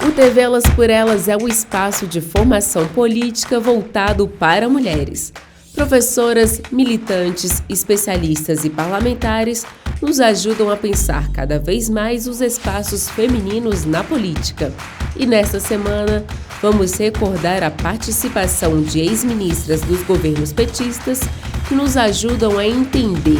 O TV Elas por Elas é um espaço de formação política voltado para mulheres. Professoras, militantes, especialistas e parlamentares nos ajudam a pensar cada vez mais os espaços femininos na política. E nesta semana, vamos recordar a participação de ex-ministras dos governos petistas que nos ajudam a entender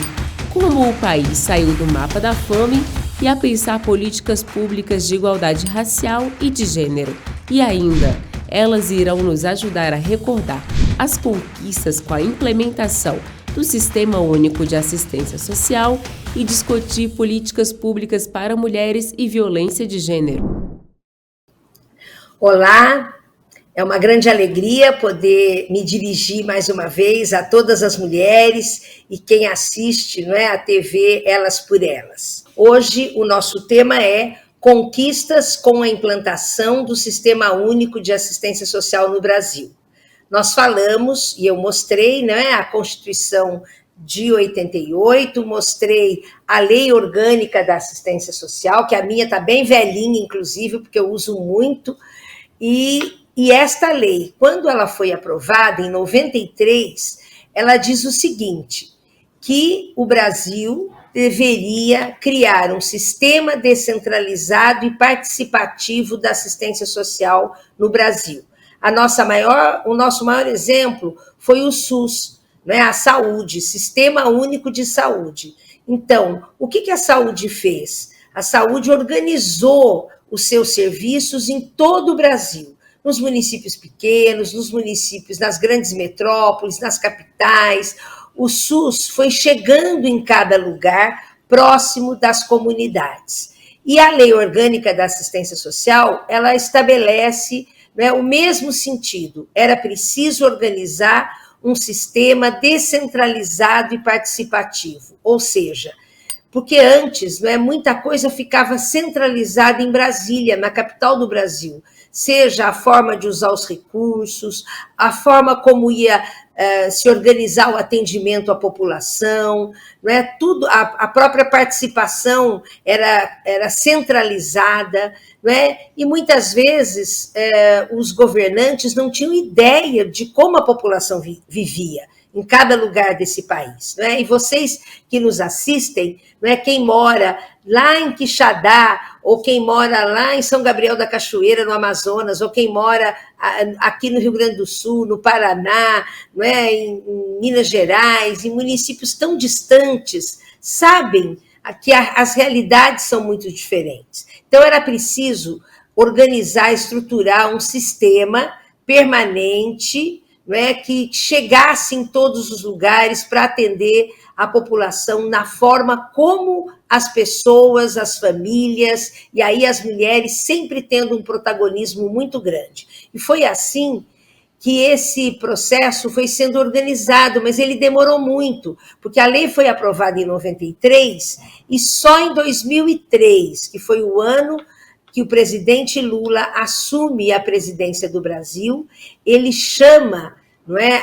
como o país saiu do mapa da fome e a pensar políticas públicas de igualdade racial e de gênero. E ainda, elas irão nos ajudar a recordar as conquistas com a implementação do Sistema Único de Assistência Social e discutir políticas públicas para mulheres e violência de gênero. Olá, é uma grande alegria poder me dirigir mais uma vez a todas as mulheres e quem assiste, a TV Elas por Elas. Hoje o nosso tema é Conquistas com a implantação do Sistema Único de Assistência Social no Brasil. Nós falamos, e eu mostrei, a Constituição de 88, mostrei a Lei Orgânica da Assistência Social, que a minha está bem velhinha, inclusive, porque eu uso muito, e esta lei, quando ela foi aprovada, em 93, ela diz o seguinte, que o Brasil deveria criar um sistema descentralizado e participativo da assistência social no Brasil. O nosso maior exemplo foi o SUS, a saúde, Sistema Único de Saúde. Então, o que a saúde fez? A saúde organizou os seus serviços em todo o Brasil, nos municípios pequenos, nos municípios, nas grandes metrópoles, nas capitais. O SUS foi chegando em cada lugar, próximo das comunidades. E a Lei Orgânica da Assistência Social, ela estabelece o mesmo sentido. Era preciso organizar um sistema descentralizado e participativo, ou seja, porque antes muita coisa ficava centralizada em Brasília, na capital do Brasil, seja a forma de usar os recursos, a forma como ia se organizar o atendimento à população, tudo, a própria participação era centralizada, e muitas vezes os governantes não tinham ideia de como a população vivia em cada lugar desse país. E vocês que nos assistem, quem mora lá em Quixadá, ou quem mora lá em São Gabriel da Cachoeira, no Amazonas, ou quem mora aqui no Rio Grande do Sul, no Paraná, em Minas Gerais, em municípios tão distantes, sabem que as realidades são muito diferentes. Então, era preciso organizar, estruturar um sistema permanente, que chegasse em todos os lugares para atender a população na forma como as pessoas, as famílias, e aí as mulheres sempre tendo um protagonismo muito grande. E foi assim que esse processo foi sendo organizado, mas ele demorou muito, porque a lei foi aprovada em 93 e só em 2003, que foi o ano que o presidente Lula assume a presidência do Brasil, ele chama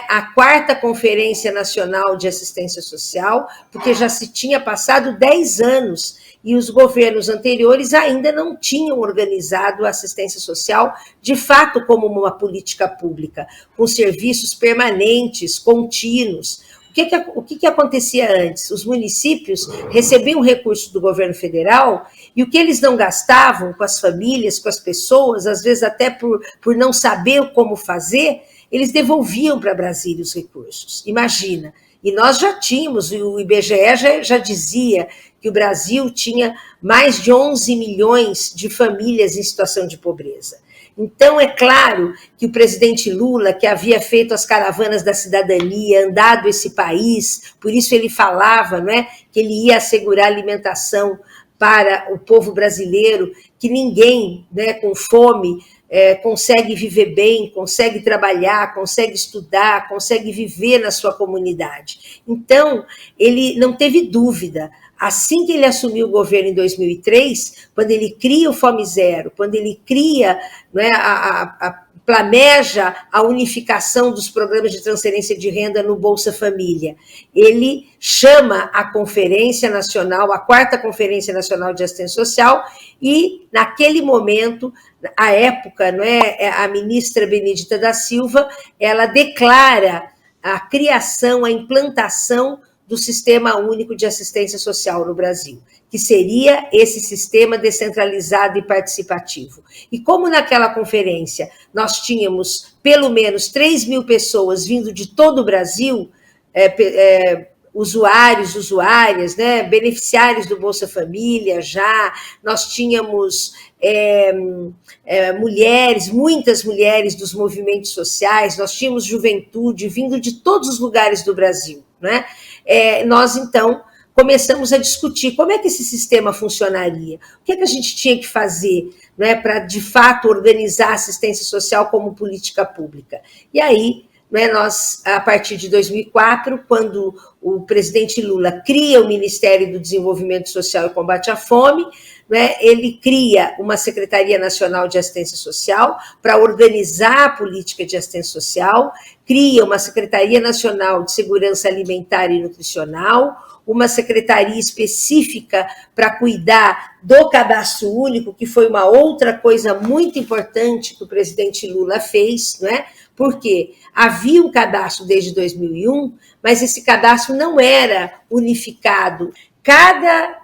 a 4ª Conferência Nacional de Assistência Social, porque já se tinha passado 10 anos e os governos anteriores ainda não tinham organizado a assistência social de fato como uma política pública, com serviços permanentes, contínuos. O que acontecia antes? Os municípios recebiam recursos do governo federal e o que eles não gastavam com as famílias, com as pessoas, às vezes até por não saber como fazer, eles devolviam para Brasília os recursos. Imagina. E nós já tínhamos, o IBGE já dizia que o Brasil tinha mais de 11 milhões de famílias em situação de pobreza. Então, é claro que o presidente Lula, que havia feito as caravanas da cidadania, andado esse país, por isso ele falava que ele ia assegurar alimentação para o povo brasileiro, que ninguém com fome consegue viver bem, consegue trabalhar, consegue estudar, consegue viver na sua comunidade. Então, ele não teve dúvida. Assim que ele assumiu o governo em 2003, quando ele cria o Fome Zero, quando ele cria planeja a unificação dos programas de transferência de renda no Bolsa Família. Ele chama a Conferência Nacional, a 4ª Conferência Nacional de Assistência Social, e, naquele momento, à época, não é, a ministra Benedita da Silva, ela declara a criação, a implantação do Sistema Único de Assistência Social no Brasil, que seria esse sistema descentralizado e participativo. E como naquela conferência nós tínhamos pelo menos 3.000 pessoas vindo de todo o Brasil, usuárias, né, beneficiários do Bolsa Família já, nós tínhamos mulheres, muitas mulheres dos movimentos sociais, nós tínhamos juventude vindo de todos os lugares do Brasil, né? Nós, então, começamos a discutir como é que esse sistema funcionaria, o que é que a gente tinha que fazer, né, para, de fato, organizar a assistência social como política pública. E aí, né, nós, a partir de 2004, quando o presidente Lula cria o Ministério do Desenvolvimento Social e Combate à Fome, né, ele cria uma Secretaria Nacional de Assistência Social para organizar a política de assistência social, cria uma Secretaria Nacional de Segurança Alimentar e Nutricional, uma secretaria específica para cuidar do cadastro único, que foi uma outra coisa muito importante que o presidente Lula fez, não é? Porque havia um cadastro desde 2001, mas esse cadastro não era unificado. Cada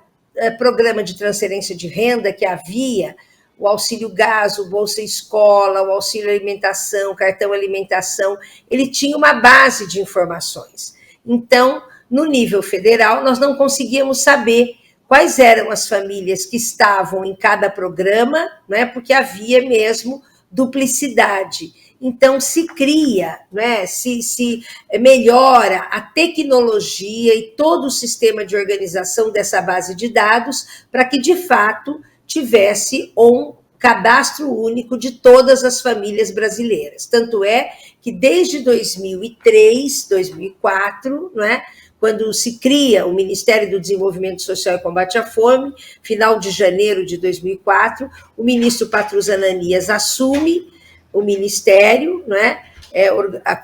programa de transferência de renda que havia, o auxílio gás, o Bolsa Escola, o auxílio alimentação, o cartão alimentação, ele tinha uma base de informações. Então, no nível federal, nós não conseguíamos saber quais eram as famílias que estavam em cada programa, né, porque havia mesmo duplicidade. Então, se cria, né, se melhora a tecnologia e todo o sistema de organização dessa base de dados para que, de fato, tivesse um cadastro único de todas as famílias brasileiras. Tanto é que, desde 2003, 2004, né, quando se cria o Ministério do Desenvolvimento Social e Combate à Fome, final de janeiro de 2004, o ministro Patrus Ananias assume o Ministério, né,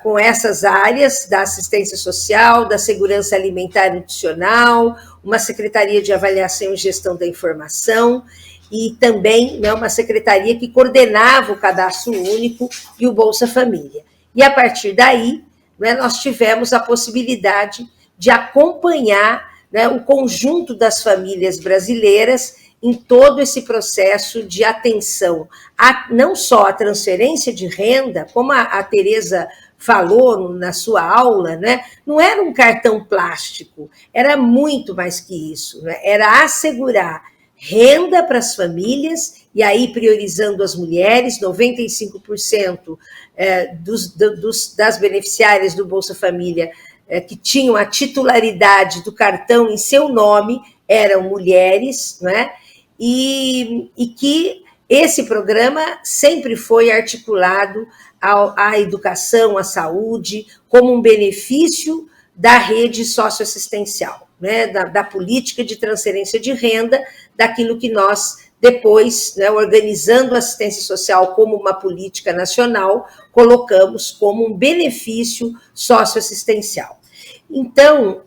com essas áreas da assistência social, da segurança alimentar e nutricional, uma secretaria de avaliação e gestão da informação, e também, né, uma secretaria que coordenava o cadastro único e o Bolsa Família. E a partir daí, né, nós tivemos a possibilidade de acompanhar, né, o conjunto das famílias brasileiras em todo esse processo de atenção, não só a transferência de renda, como a Tereza falou na sua aula, né, não era um cartão plástico, era muito mais que isso, né, era assegurar renda para as famílias, e aí priorizando as mulheres, 95% das beneficiárias do Bolsa Família que tinham a titularidade do cartão em seu nome eram mulheres, né? E que esse programa sempre foi articulado à educação, à saúde, como um benefício da rede socioassistencial, né? Da política de transferência de renda, daquilo que nós depois, né, organizando a assistência social como uma política nacional, colocamos como um benefício socioassistencial. Então,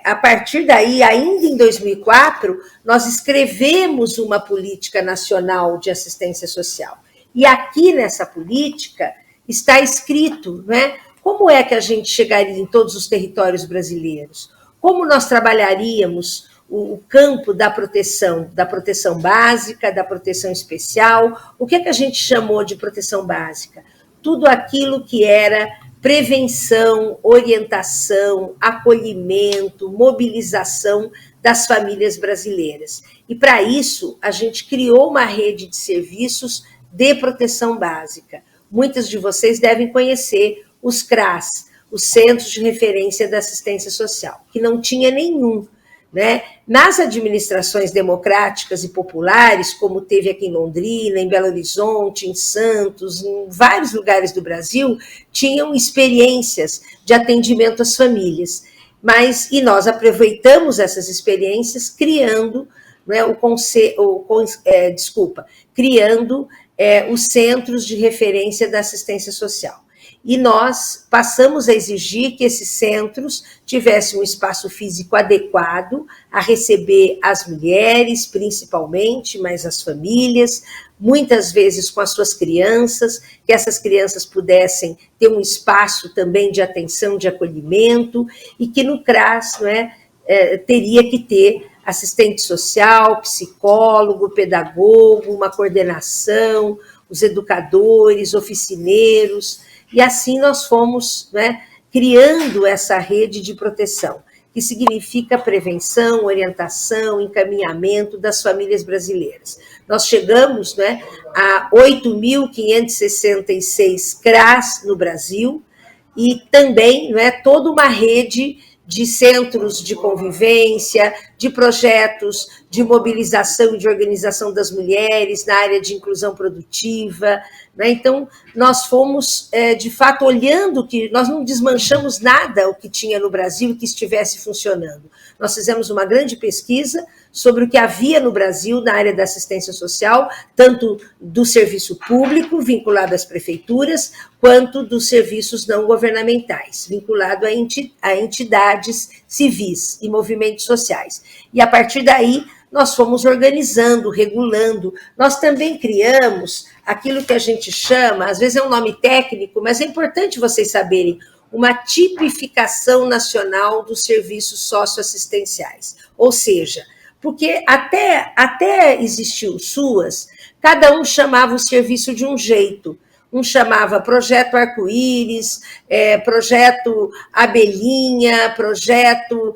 a partir daí, ainda em 2004, nós escrevemos uma política nacional de assistência social. E aqui nessa política está escrito, né, como é que a gente chegaria em todos os territórios brasileiros, como nós trabalharíamos o campo da proteção básica, da proteção especial. O que é que a gente chamou de proteção básica? Tudo aquilo que era prevenção, orientação, acolhimento, mobilização das famílias brasileiras. E, para isso, a gente criou uma rede de serviços de proteção básica. Muitas de vocês devem conhecer os CRAS, os Centros de Referência da Assistência Social, que não tinha nenhum, né? Nas administrações democráticas e populares, como teve aqui em Londrina, em Belo Horizonte, em Santos, em vários lugares do Brasil, tinham experiências de atendimento às famílias. E nós aproveitamos essas experiências criando, né, criando os centros de referência da assistência social. E nós passamos a exigir que esses centros tivessem um espaço físico adequado a receber as mulheres, principalmente, mas as famílias, muitas vezes com as suas crianças, que essas crianças pudessem ter um espaço também de atenção, de acolhimento, e que no CRAS, teria que ter assistente social, psicólogo, pedagogo, uma coordenação, os educadores, oficineiros, e assim nós fomos criando essa rede de proteção, que significa prevenção, orientação, encaminhamento das famílias brasileiras. Nós chegamos a 8.566 CRAS no Brasil, e também toda uma rede de centros de convivência, de projetos de mobilização e de organização das mulheres na área de inclusão produtiva. Então, nós fomos, de fato, olhando que nós não desmanchamos nada o que tinha no Brasil que estivesse funcionando. Nós fizemos uma grande pesquisa sobre o que havia no Brasil na área da assistência social, tanto do serviço público, vinculado às prefeituras, quanto dos serviços não governamentais, vinculado a entidades civis e movimentos sociais. E, a partir daí, nós fomos organizando, regulando. Nós também criamos aquilo que a gente chama, às vezes é um nome técnico, mas é importante vocês saberem, uma tipificação nacional dos serviços socioassistenciais. Ou seja, porque até existiu o SUAS, cada um chamava o serviço de um jeito. Um chamava Projeto Arco-Íris, Projeto Abelhinha, Projeto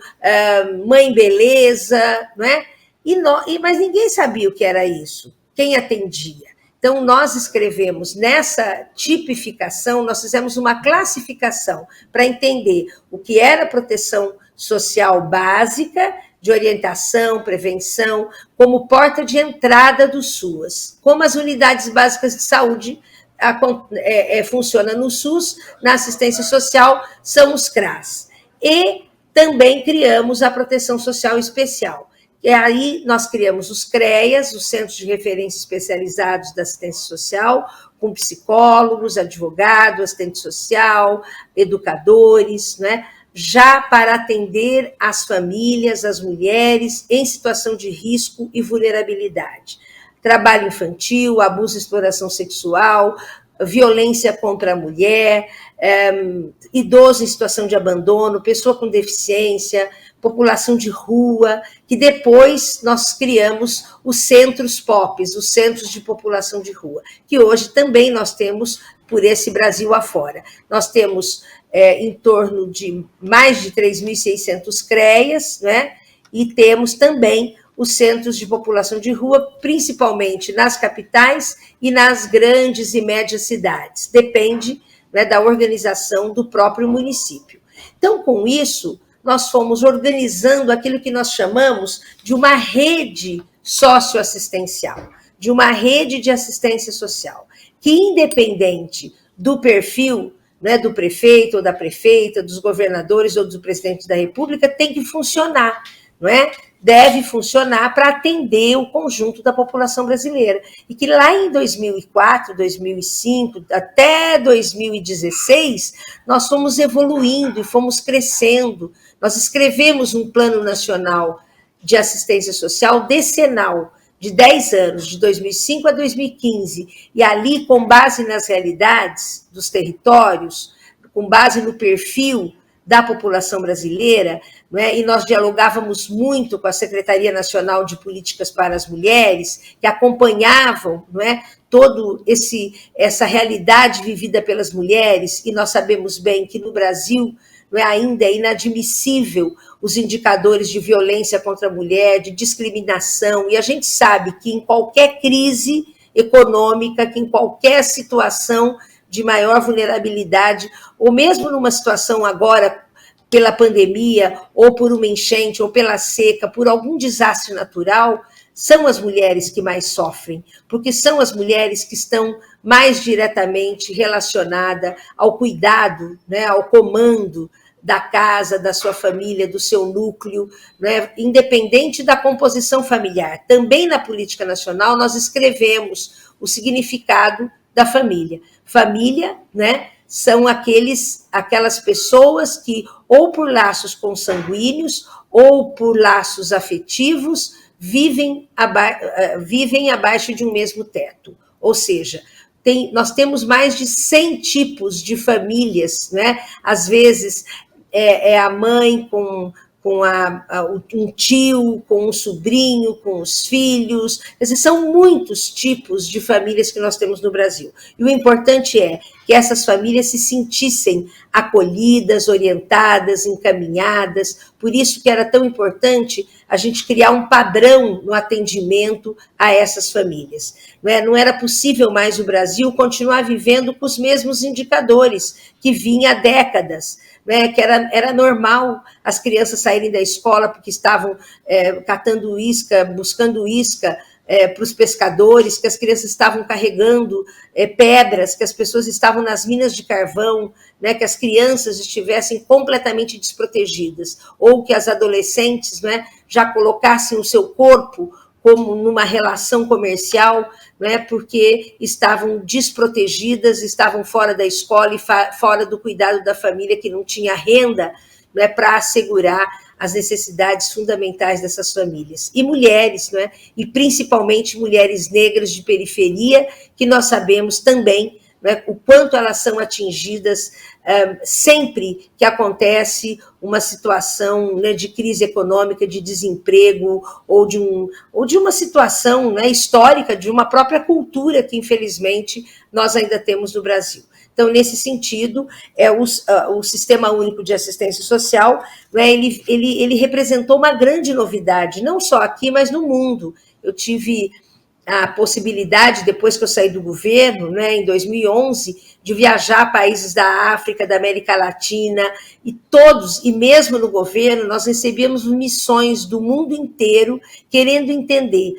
Mãe Beleza, mas ninguém sabia o que era isso, quem atendia. Então, nós escrevemos nessa tipificação, nós fizemos uma classificação para entender o que era proteção social básica, de orientação, prevenção, como porta de entrada do SUAS, como as unidades básicas de saúde funcionam no SUS, na assistência social, são os CRAS. E também criamos a proteção social especial. E aí nós criamos os CREAS, os Centros de Referência Especializados da Assistência Social, com psicólogos, advogados, assistente social, educadores, já para atender as famílias, as mulheres em situação de risco e vulnerabilidade. Trabalho infantil, abuso e exploração sexual, violência contra a mulher, idoso em situação de abandono, pessoa com deficiência, população de rua, que depois nós criamos os centros POPs, os centros de população de rua, que hoje também nós temos por esse Brasil afora. Nós temos em torno de mais de 3.600 CREAs, e temos também os centros de população de rua, principalmente nas capitais e nas grandes e médias cidades. Depende da organização do próprio município. Então, com isso, nós fomos organizando aquilo que nós chamamos de uma rede socioassistencial, de uma rede de assistência social, que, independente do perfil do prefeito ou da prefeita, dos governadores ou do presidente da República, tem que funcionar, deve funcionar para atender o conjunto da população brasileira. E que lá em 2004, 2005, até 2016, nós fomos evoluindo e fomos crescendo. Nós escrevemos um Plano Nacional de Assistência Social decenal, de 10 anos, de 2005 a 2015, e ali, com base nas realidades dos territórios, com base no perfil da população brasileira, e nós dialogávamos muito com a Secretaria Nacional de Políticas para as Mulheres, que acompanhavam toda essa realidade vivida pelas mulheres, e nós sabemos bem que no Brasil ainda é inadmissível os indicadores de violência contra a mulher, de discriminação, e a gente sabe que em qualquer crise econômica, que em qualquer situação de maior vulnerabilidade, ou mesmo numa situação agora pela pandemia, ou por uma enchente, ou pela seca, por algum desastre natural, são as mulheres que mais sofrem, porque são as mulheres que estão mais diretamente relacionadas ao cuidado, ao comando da casa, da sua família, do seu núcleo, né? Independente da composição familiar. Também na política nacional nós escrevemos o significado da família. Família, né, são aquelas pessoas que, ou por laços consanguíneos, ou por laços afetivos, vivem abaixo de um mesmo teto. Ou seja, nós temos mais de 100 tipos de famílias, né? Às vezes é a mãe com um tio, com um sobrinho, com os filhos. Quer dizer, são muitos tipos de famílias que nós temos no Brasil. E o importante é que essas famílias se sentissem acolhidas, orientadas, encaminhadas. Por isso que era tão importante a gente criar um padrão no atendimento a essas famílias. Não era possível mais o Brasil continuar vivendo com os mesmos indicadores que vinha há décadas. Que era normal as crianças saírem da escola porque estavam catando isca, buscando isca para os pescadores, que as crianças estavam carregando pedras, que as pessoas estavam nas minas de carvão, que as crianças estivessem completamente desprotegidas, ou que as adolescentes já colocassem o seu corpo como numa relação comercial, porque estavam desprotegidas, estavam fora da escola e fora do cuidado da família, que não tinha renda para assegurar as necessidades fundamentais dessas famílias. E mulheres, e principalmente mulheres negras de periferia, que nós sabemos também o quanto elas são atingidas sempre que acontece uma situação de crise econômica, de desemprego, ou de uma situação histórica, de uma própria cultura que, infelizmente, nós ainda temos no Brasil. Então, nesse sentido, o Sistema Único de Assistência Social, ele representou uma grande novidade, não só aqui, mas no mundo. Eu tive a possibilidade, depois que eu saí do governo, em 2011, de viajar a países da África, da América Latina, e mesmo no governo, nós recebíamos missões do mundo inteiro querendo entender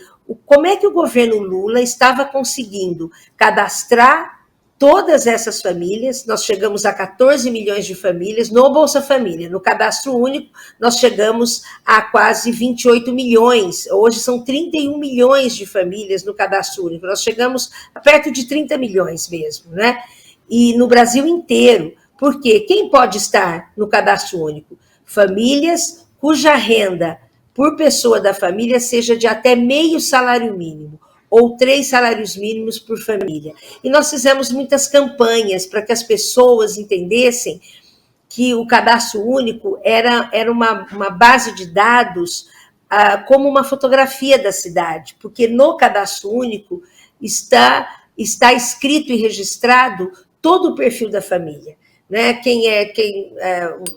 como é que o governo Lula estava conseguindo cadastrar todas essas famílias. Nós chegamos a 14 milhões de famílias no Bolsa Família. No Cadastro Único, nós chegamos a quase 28 milhões. Hoje são 31 milhões de famílias no Cadastro Único. Nós chegamos a perto de 30 milhões mesmo, E no Brasil inteiro. Por quê? Quem pode estar no Cadastro Único? Famílias cuja renda por pessoa da família seja de até meio salário mínimo, ou 3 salários mínimos por família. E nós fizemos muitas campanhas para que as pessoas entendessem que o Cadastro Único era uma base de dados como uma fotografia da cidade, porque no Cadastro Único está escrito e registrado todo o perfil da família.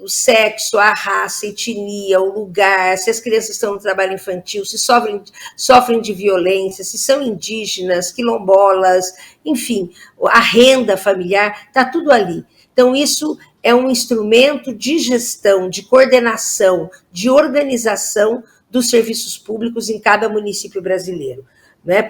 O sexo, a raça, a etnia, o lugar, se as crianças estão no trabalho infantil, se sofrem de violência, se são indígenas, quilombolas, enfim, a renda familiar, está tudo ali. Então, isso é um instrumento de gestão, de coordenação, de organização dos serviços públicos em cada município brasileiro.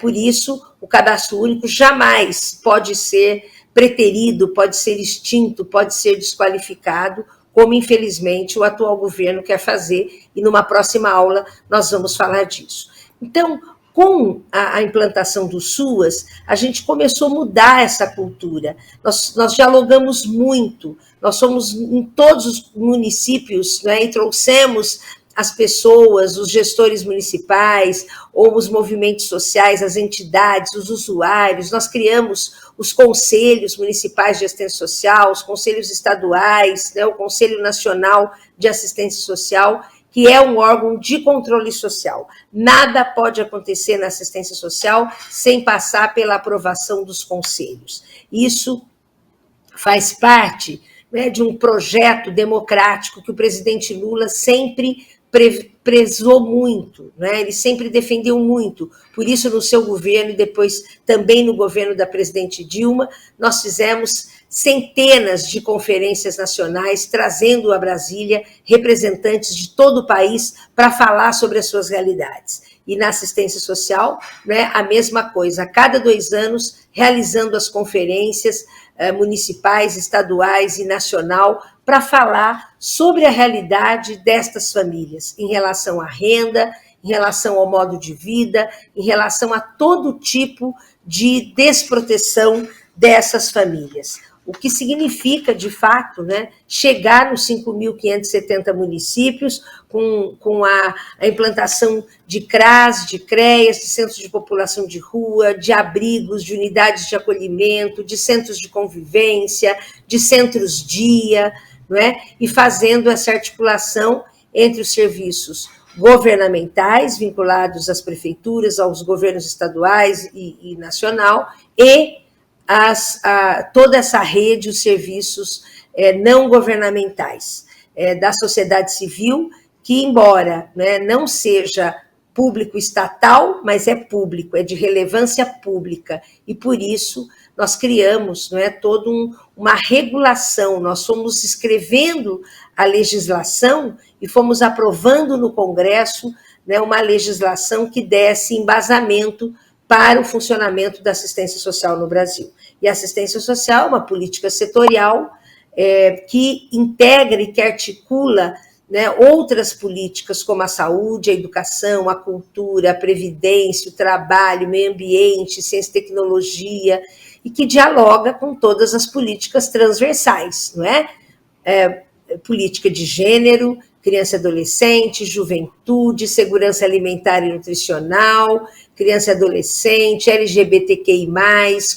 Por isso, o Cadastro Único jamais pode ser preterido, pode ser extinto, pode ser desqualificado, como infelizmente o atual governo quer fazer, e numa próxima aula nós vamos falar disso. Então, com a implantação do SUAS, a gente começou a mudar essa cultura. Nós dialogamos muito, nós fomos em todos os municípios, e trouxemos as pessoas, os gestores municipais, ou os movimentos sociais, as entidades, os usuários. Nós criamos os conselhos municipais de assistência social, os conselhos estaduais, o Conselho Nacional de Assistência Social, que é um órgão de controle social. Nada pode acontecer na assistência social sem passar pela aprovação dos conselhos. Isso faz parte de um projeto democrático que o presidente Lula sempre prezou muito, ele sempre defendeu muito. Por isso, no seu governo e depois também no governo da presidente Dilma, nós fizemos centenas de conferências nacionais, trazendo a Brasília representantes de todo o país para falar sobre as suas realidades. E na assistência social, a mesma coisa, a cada 2 anos, realizando as conferências municipais, estaduais e nacional para falar sobre a realidade destas famílias, em relação à renda, em relação ao modo de vida, em relação a todo tipo de desproteção dessas famílias. O que significa, de fato, né, chegar nos 5.570 municípios com a implantação de CRAS, de CREAS, de centros de população de rua, de abrigos, de unidades de acolhimento, de centros de convivência, de centros-dia, não é? E fazendo essa articulação entre os serviços governamentais, vinculados às prefeituras, aos governos estaduais e nacional, e toda essa rede, os serviços não governamentais, da sociedade civil, que, embora, né, não seja público estatal, mas é público, é de relevância pública, e por isso nós criamos, não é, toda uma regulação, nós fomos escrevendo a legislação e fomos aprovando no Congresso, né, uma legislação que desse embasamento para o funcionamento da assistência social no Brasil. E a assistência social é uma política setorial que integra e que articula, né, outras políticas como a saúde, a educação, a cultura, a previdência, o trabalho, o meio ambiente, ciência e tecnologia, e que dialoga com todas as políticas transversais, não é? Política de gênero, criança e adolescente, juventude, segurança alimentar e nutricional, criança e adolescente, LGBTQI+,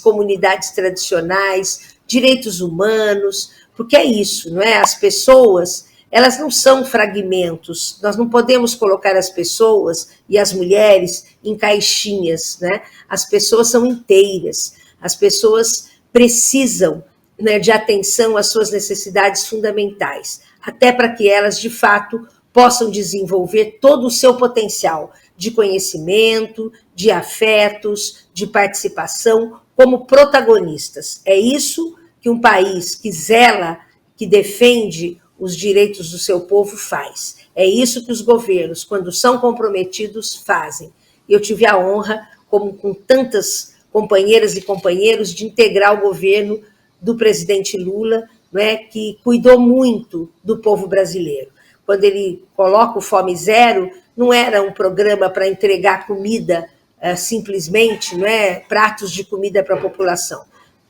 comunidades tradicionais, direitos humanos, porque é isso, não é? As pessoas, elas não são fragmentos, nós não podemos colocar as pessoas e as mulheres em caixinhas, né? As pessoas são inteiras, as pessoas precisam, né, de atenção às suas necessidades fundamentais, até para que elas, de fato, possam desenvolver todo o seu potencial de conhecimento, de afetos, de participação, como protagonistas. É isso que um país que zela, que defende os direitos do seu povo faz. É isso que os governos, quando são comprometidos, fazem. E eu tive a honra, como com tantas companheiras e companheiros, de integrar o governo do presidente Lula, né, que cuidou muito do povo brasileiro. Quando ele coloca o Fome Zero, não era um programa para entregar comida simplesmente, não é, pratos de comida para a população,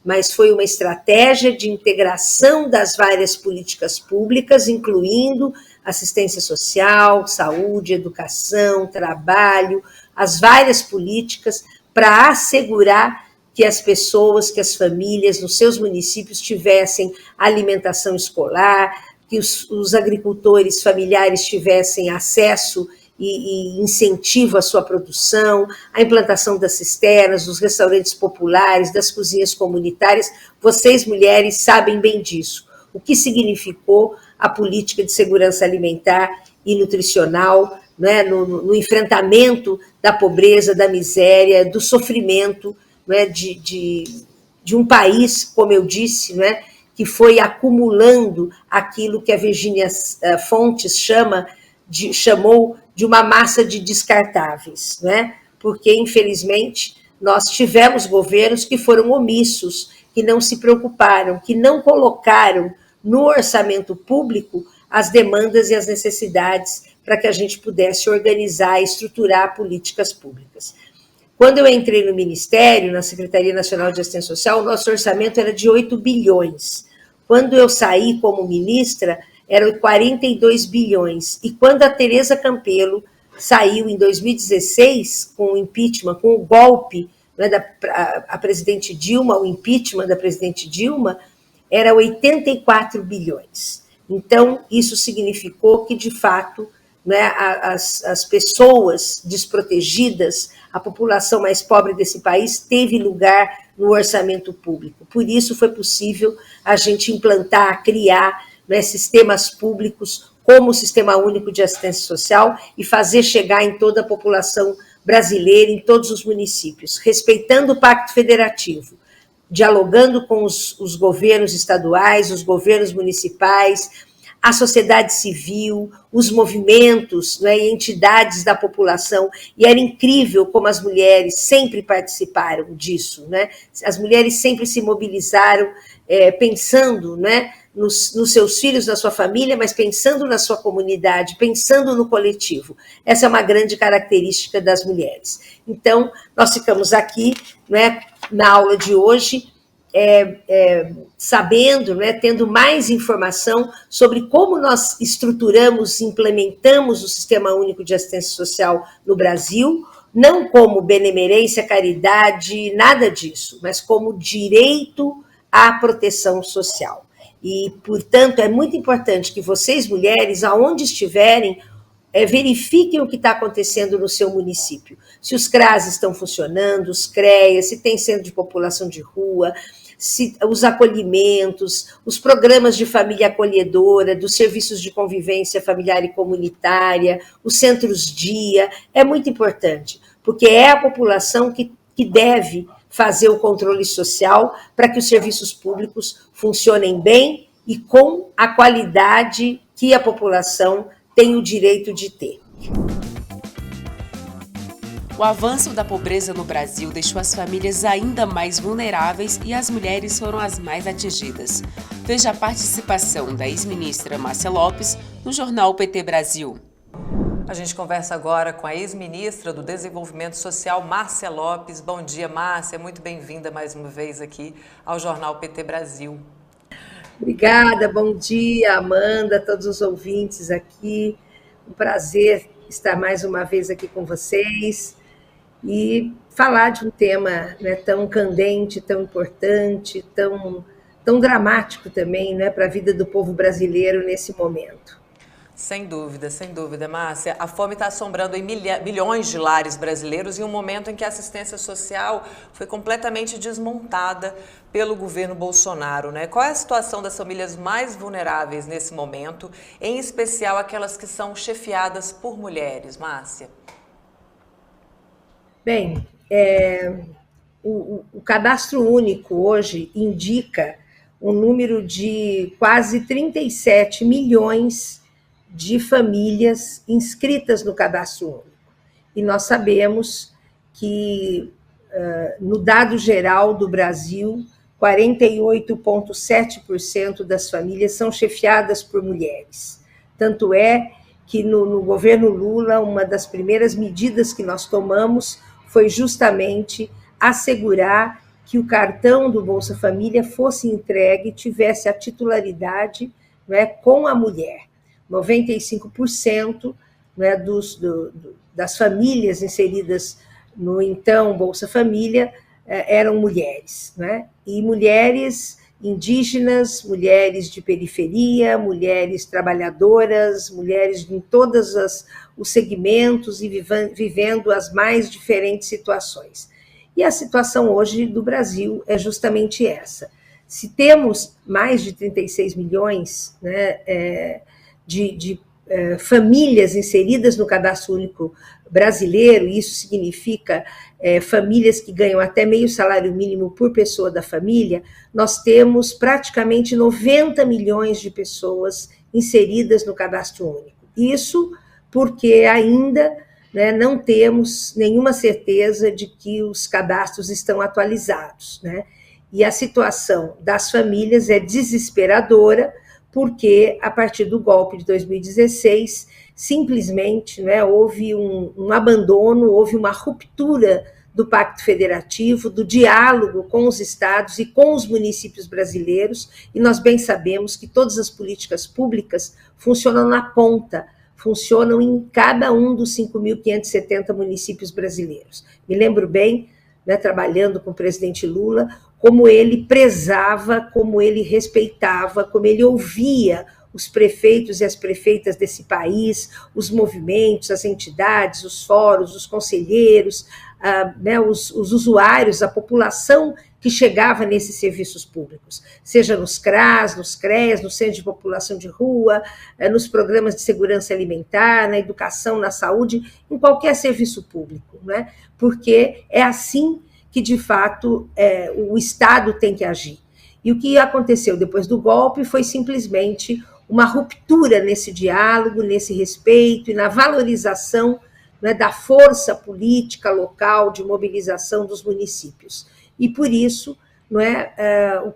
mas foi uma estratégia de integração das várias políticas públicas, incluindo assistência social, saúde, educação, trabalho, as várias políticas para assegurar que as pessoas, que as famílias nos seus municípios tivessem alimentação escolar, que os agricultores familiares tivessem acesso e incentivo à sua produção, a implantação das cisternas, dos restaurantes populares, das cozinhas comunitárias. Vocês, mulheres, sabem bem disso. O que significou a política de segurança alimentar e nutricional, né, no enfrentamento da pobreza, da miséria, do sofrimento, né, de um país, como eu disse, né, que foi acumulando aquilo que a Virginia Fontes chamou de uma massa de descartáveis, né? Porque, infelizmente, nós tivemos governos que foram omissos, que não se preocuparam, que não colocaram no orçamento público as demandas e as necessidades para que a gente pudesse organizar e estruturar políticas públicas. Quando eu entrei no Ministério, na Secretaria Nacional de Assistência Social, o nosso orçamento era de 8 bilhões. Quando eu saí como ministra, eram 42 bilhões. E quando a Tereza Campelo saiu em 2016 com o impeachment, com o golpe, né, a presidente Dilma, o impeachment da presidente Dilma, era 84 bilhões. Então, isso significou que, de fato, né, as pessoas desprotegidas, a população mais pobre desse país teve lugar no orçamento público. Por isso foi possível a gente implantar, criar, né, sistemas públicos como o Sistema Único de Assistência Social e fazer chegar em toda a população brasileira, em todos os municípios, respeitando o Pacto Federativo, dialogando com os governos estaduais, os governos municipais, a sociedade civil, os movimentos, né, e entidades da população, e era incrível como as mulheres sempre participaram disso, né? As mulheres sempre se mobilizaram pensando, né, nos seus filhos, na sua família, mas pensando na sua comunidade, pensando no coletivo. Essa é uma grande característica das mulheres. Então, nós ficamos aqui, né, na aula de hoje, sabendo, né, tendo mais informação sobre como nós estruturamos, implementamos o Sistema Único de Assistência Social no Brasil, não como benemerência, caridade, nada disso, mas como direito à proteção social. E, portanto, é muito importante que vocês, mulheres, aonde estiverem, verifiquem o que está acontecendo no seu município. Se os CRAS estão funcionando, os CREAs, se tem centro de população de rua, se os acolhimentos, os programas de família acolhedora, dos serviços de convivência familiar e comunitária, os centros-dia, é muito importante, porque é a população que deve fazer o controle social para que os serviços públicos funcionem bem e com a qualidade que a população tem o direito de ter. O avanço da pobreza no Brasil deixou as famílias ainda mais vulneráveis e as mulheres foram as mais atingidas. Veja a participação da ex-ministra Márcia Lopes no jornal PT Brasil. A gente conversa agora com a ex-ministra do Desenvolvimento Social, Márcia Lopes. Bom dia, Márcia. Muito bem-vinda mais uma vez aqui ao jornal PT Brasil. Obrigada, bom dia, Amanda, todos os ouvintes aqui. Um prazer estar mais uma vez aqui com vocês e falar de um tema, né, tão candente, tão importante, tão dramático também, né, para a vida do povo brasileiro nesse momento. Sem dúvida, Márcia. A fome está assombrando em milhões de lares brasileiros em um momento em que a assistência social foi completamente desmontada pelo governo Bolsonaro, né? Qual é a situação das famílias mais vulneráveis nesse momento, em especial aquelas que são chefiadas por mulheres, Márcia? Bem, o cadastro único hoje indica um número de quase 37 milhões de famílias inscritas no cadastro único. E nós sabemos que, no dado geral do Brasil, 48,7% das famílias são chefiadas por mulheres. Tanto é que no governo Lula, uma das primeiras medidas que nós tomamos foi justamente assegurar que o cartão do Bolsa Família fosse entregue, tivesse a titularidade, né, com a mulher. 95%, né, das famílias inseridas no então Bolsa Família eram mulheres, né? E mulheres indígenas, mulheres de periferia, mulheres trabalhadoras, mulheres em todos os segmentos e vivendo as mais diferentes situações. E a situação hoje do Brasil é justamente essa. Se temos mais de 36 milhões, né, de famílias inseridas no cadastro único brasileiro, isso significa famílias que ganham até meio salário mínimo por pessoa da família, nós temos praticamente 90 milhões de pessoas inseridas no cadastro único. Isso porque ainda, né, não temos nenhuma certeza de que os cadastros estão atualizados, né? E a situação das famílias é desesperadora, porque, a partir do golpe de 2016, simplesmente, né, houve um abandono, houve uma ruptura do Pacto Federativo, do diálogo com os estados e com os municípios brasileiros, e nós bem sabemos que todas as políticas públicas funcionam na ponta, funcionam em cada um dos 5.570 municípios brasileiros. Me lembro bem, né, trabalhando com o presidente Lula, como ele prezava, como ele respeitava, como ele ouvia os prefeitos e as prefeitas desse país, os movimentos, as entidades, os fóruns, os conselheiros, né, os usuários, a população que chegava nesses serviços públicos, seja nos CRAS, nos CREAs, no Centro de População de Rua, nos programas de segurança alimentar, na educação, na saúde, em qualquer serviço público, né? Porque é assim que, de fato, o Estado tem que agir. E o que aconteceu depois do golpe foi simplesmente uma ruptura nesse diálogo, nesse respeito e na valorização, né, da força política local de mobilização dos municípios. E por isso, não é, o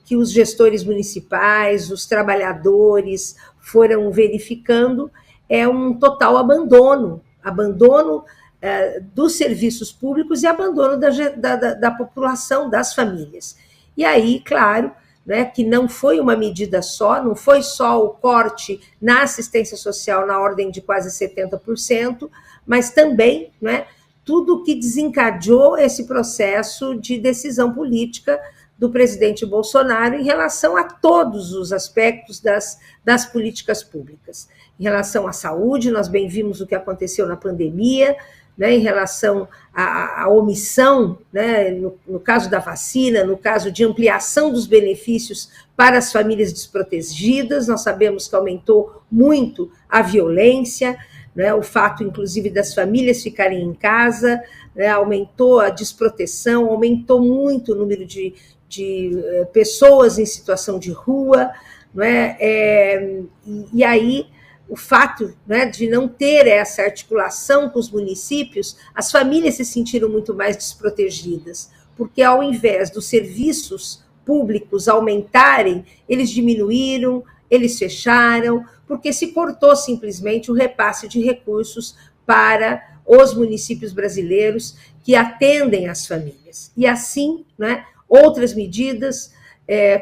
que os gestores municipais, os trabalhadores foram verificando é um total abandono dos serviços públicos e abandono da população, das famílias. E aí, claro, né, que não foi uma medida só, não foi só o corte na assistência social na ordem de quase 70%, mas também, né, tudo que desencadeou esse processo de decisão política do presidente Bolsonaro em relação a todos os aspectos das políticas públicas. Em relação à saúde, nós bem vimos o que aconteceu na pandemia, né, em relação à omissão, né, no caso da vacina, no caso de ampliação dos benefícios para as famílias desprotegidas, nós sabemos que aumentou muito a violência, né, o fato, inclusive, das famílias ficarem em casa, né, aumentou a desproteção, aumentou muito o número de pessoas em situação de rua, né, e aí o fato, né, de não ter essa articulação com os municípios, as famílias se sentiram muito mais desprotegidas, porque ao invés dos serviços públicos aumentarem, eles diminuíram, eles fecharam, porque se cortou simplesmente o repasse de recursos para os municípios brasileiros que atendem as famílias. E assim, né, outras medidas,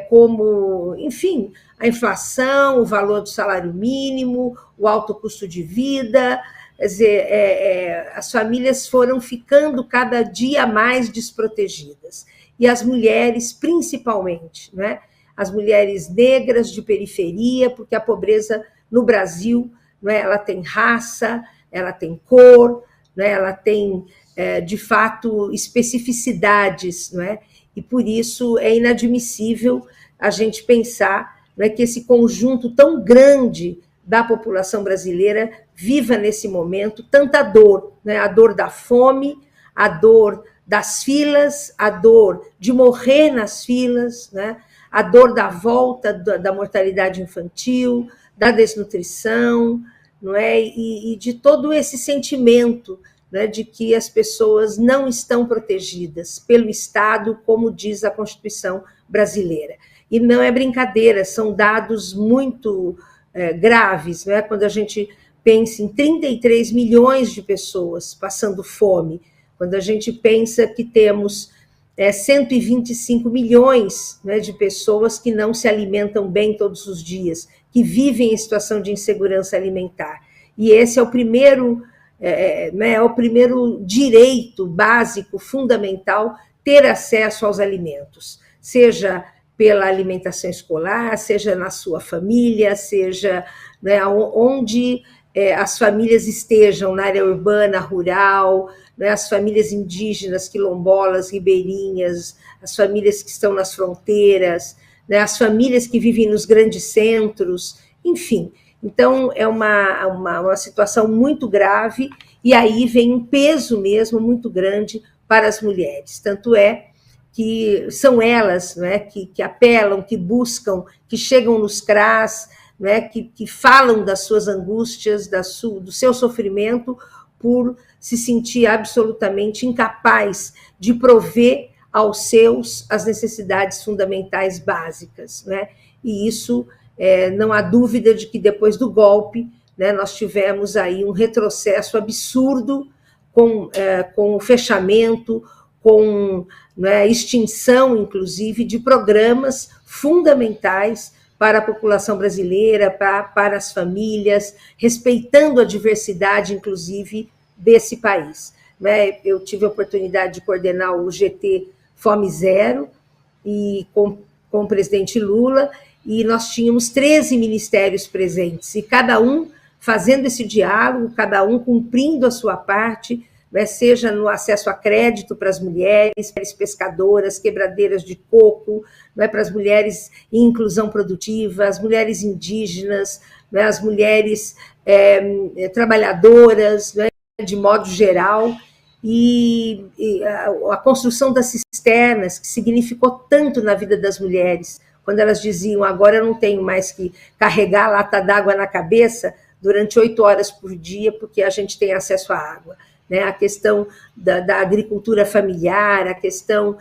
como, enfim, a inflação, o valor do salário mínimo, o alto custo de vida, quer dizer, as famílias foram ficando cada dia mais desprotegidas. E as mulheres, principalmente, né? As mulheres negras de periferia, porque a pobreza no Brasil, né, ela tem raça, ela tem cor, né, ela tem, de fato, especificidades, né? E por isso é inadmissível a gente pensar, né, que esse conjunto tão grande da população brasileira viva nesse momento tanta dor, né? A dor da fome, a dor das filas, a dor de morrer nas filas, né? A dor da volta da mortalidade infantil, da desnutrição, não é? E de todo esse sentimento, né, de que as pessoas não estão protegidas pelo Estado, como diz a Constituição brasileira. E não é brincadeira, são dados muito graves, né? Quando a gente pensa em 33 milhões de pessoas passando fome, quando a gente pensa que temos 125 milhões, né, de pessoas que não se alimentam bem todos os dias, que vivem em situação de insegurança alimentar. E esse é o primeiro direito básico, fundamental, ter acesso aos alimentos, seja pela alimentação escolar, seja na sua família, seja, né, onde as famílias estejam, na área urbana, rural, né, as famílias indígenas, quilombolas, ribeirinhas, as famílias que estão nas fronteiras, né, as famílias que vivem nos grandes centros, enfim. Então, é uma situação muito grave, e aí vem um peso mesmo muito grande para as mulheres. Tanto é que são elas, né, que apelam, que buscam, que chegam nos CRAS, né, que falam das suas angústias, do seu sofrimento, por se sentir absolutamente incapaz de prover aos seus as necessidades fundamentais básicas, né? E isso, não há dúvida de que depois do golpe, né, nós tivemos aí um retrocesso absurdo com o fechamento, com, né, extinção, inclusive, de programas fundamentais para a população brasileira, para as famílias, respeitando a diversidade, inclusive, desse país. Né? Eu tive a oportunidade de coordenar o GT Fome Zero e com o presidente Lula, e nós tínhamos 13 ministérios presentes, e cada um fazendo esse diálogo, cada um cumprindo a sua parte, né, seja no acesso a crédito para as mulheres pescadoras, quebradeiras de coco, né, para as mulheres em inclusão produtiva, as mulheres indígenas, né, as mulheres trabalhadoras, né, de modo geral, e a construção das cisternas, que significou tanto na vida das mulheres, quando elas diziam, agora eu não tenho mais que carregar a lata d'água na cabeça durante 8 horas por dia, porque a gente tem acesso à água. Né? A questão da agricultura familiar, a questão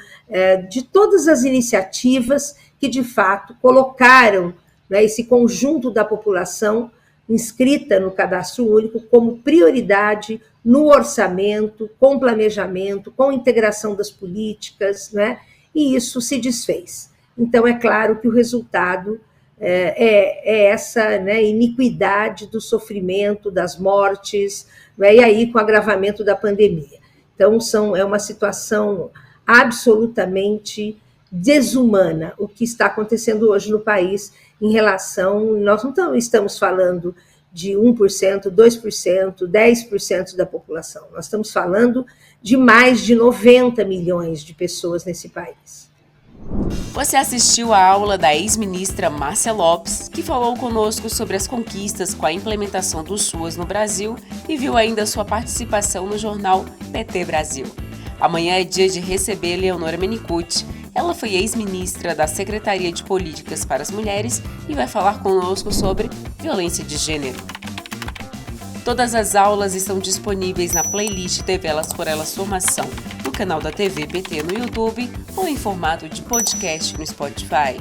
de todas as iniciativas que, de fato, colocaram, né, esse conjunto da população inscrita no Cadastro Único como prioridade no orçamento, com planejamento, com integração das políticas, né? E isso se desfez. Então, é claro que o resultado é essa, né, iniquidade do sofrimento, das mortes, né, e aí com o agravamento da pandemia. Então, é uma situação absolutamente desumana o que está acontecendo hoje no país em relação... Nós não estamos falando de 1%, 2%, 10% da população. Nós estamos falando de mais de 90 milhões de pessoas nesse país. Você assistiu à aula da ex-ministra Márcia Lopes, que falou conosco sobre as conquistas com a implementação do SUAS no Brasil e viu ainda sua participação no jornal PT Brasil. Amanhã é dia de receber Leonora Menicucci. Ela foi ex-ministra da Secretaria de Políticas para as Mulheres e vai falar conosco sobre violência de gênero. Todas as aulas estão disponíveis na playlist TV Elas por Elas Formação, no canal da TV PT no YouTube ou em formato de podcast no Spotify.